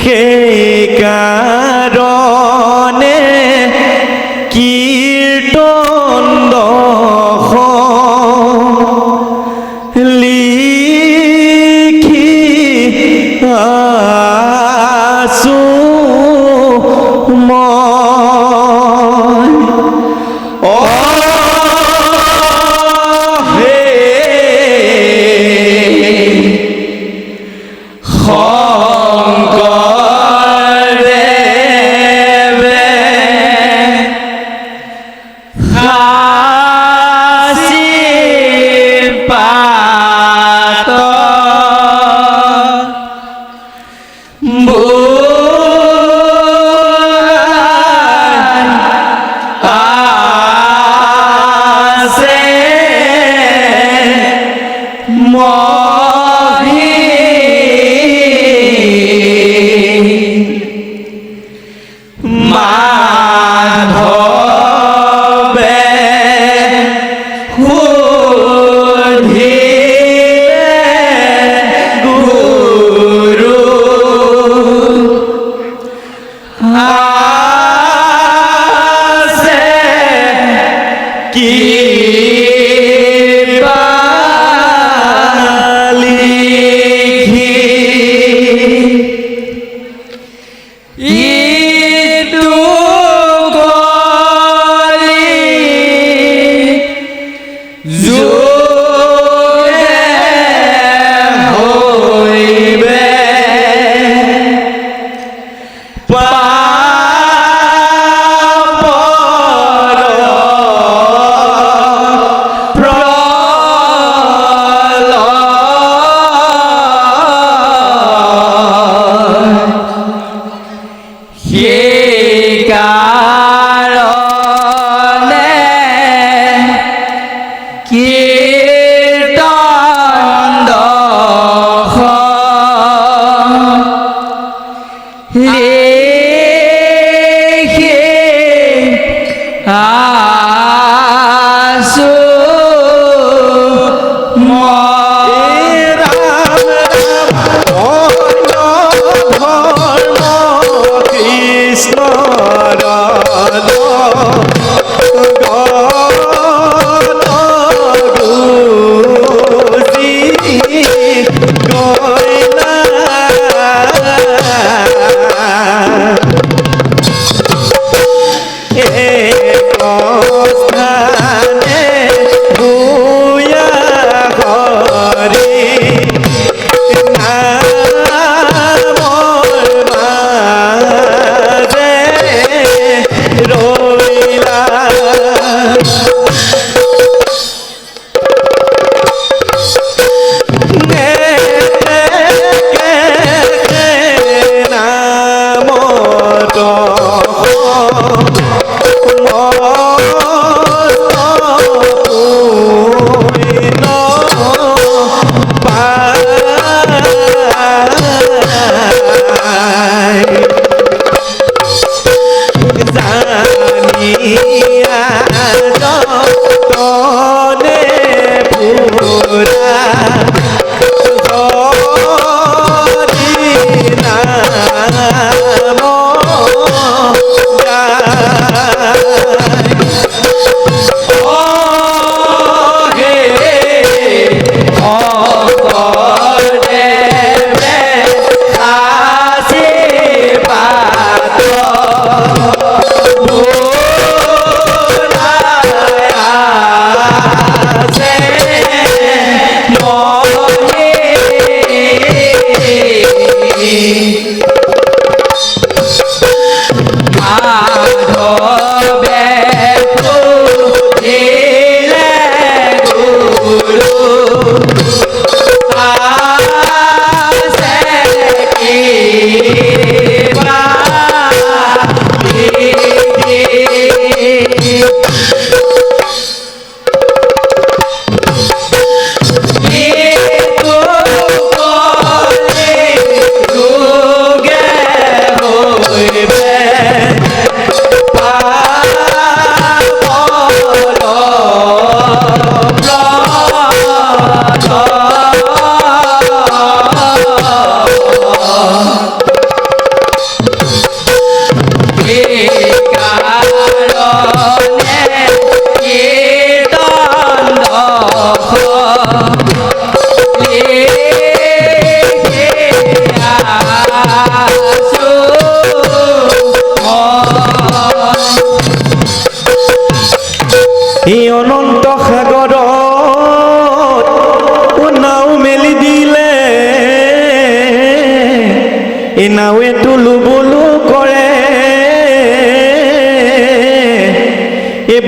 সেই কাৰণে কীৰ্তন লিখি আছো মই হে শংকৰদেৱে পাত আছে মাধৱে গুরু আছে কি লিখি ইটো গলি হইবে পাপর প্রলয় সেই কারণে কীর্তন লিখি আছো মই রাম ধর্ম কৃষ্ণ গয়না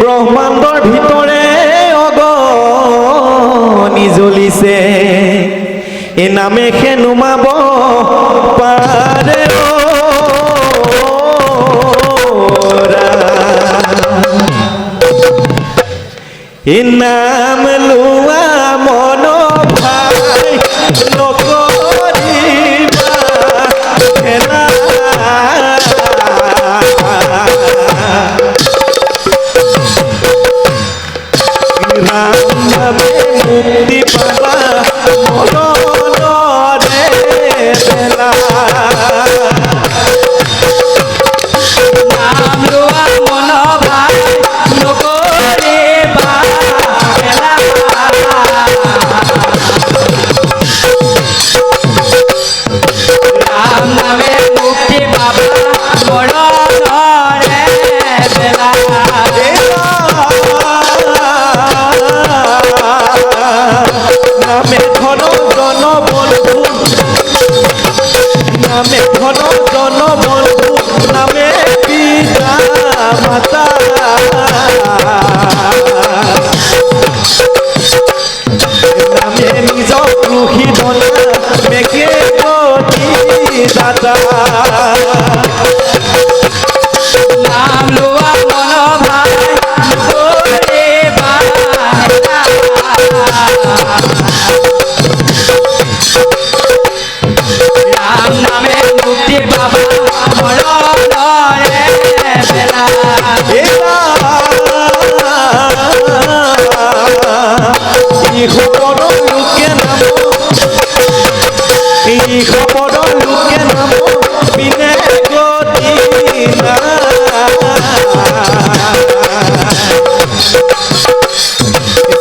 ব্ৰহ্মাণ্ডৰ ভিতৰে অগণি জ্বলিছে এ নামে সে নুমাব পাৰে এ নাম লোৱা মন ভাই নকৰিবা খেলা ৰাম নামে মুক্তি পাবা মনৰে বেলা নাম লোৱা মন ভাই নকৰিবা খেলা ৰাম নামে মুক্তি পাবা মৰণৰে বেলা নামে ধন জন বন্ধু নামে ধন জন বন্ধু নামে পিতা মাতা নামে নিজ গৃহী ধনা মেঘে গতি দাতা নাম লোৱা মন ভাই নকৰিবা খেলা ৰাম নামে মুক্তি পাবা মৰণৰে বেলা খবৰ লোকে নাম খবৰ লোকে নাম বিনে গতি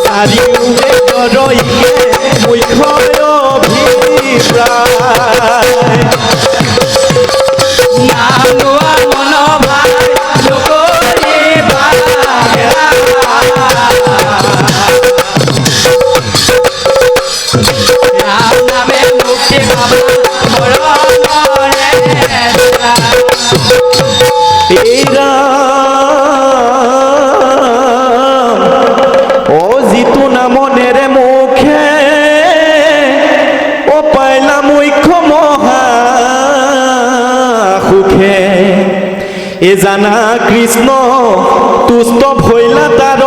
চাৰিওৱে গৰইকে মুখ্যয় অভিপ্ৰায় নাম লোৱা মন ভাই নকৰিবা খেলা ৰাম নামে মুক্তি পাবা মৰণৰে বেলা এই ৰাম ও যিটো নামনেৰে মুখে ও পাইলা মুখ্য মহা সুখে এ জানা কৃষ্ণ তুষ্ট ভৈলা তাৰ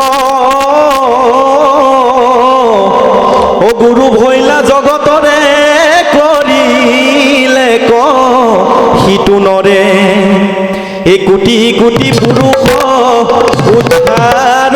ও গুৰু ভৈলা জগতৰে কৰিলে ক সিটো নৰে এ কোটি কোটি পুৰুষ উদ্ধাৰ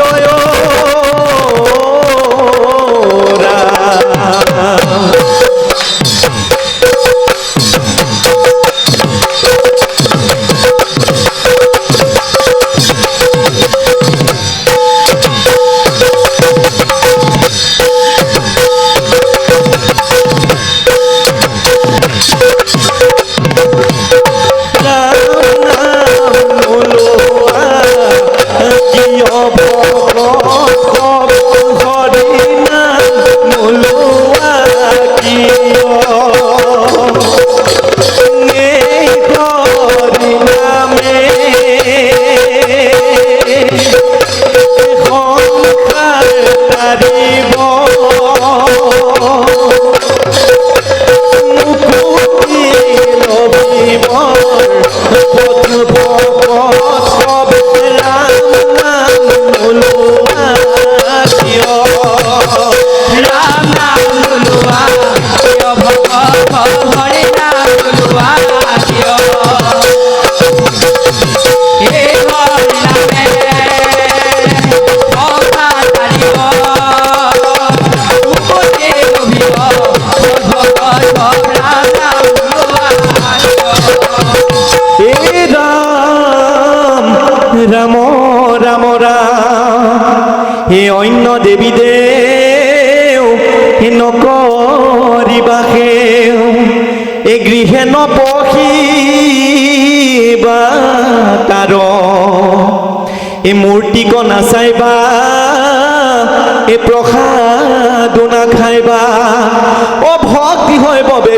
ৰাম ৰাম ৰাম হে অন্য দেবী দেও হে নকৰিবা সেও এ গৃহে নপহিবা তাৰ এ মূৰ্তিক নাচাইবা এ প্ৰসাদ নাখাইবা ও ভক্তি হয় বাবে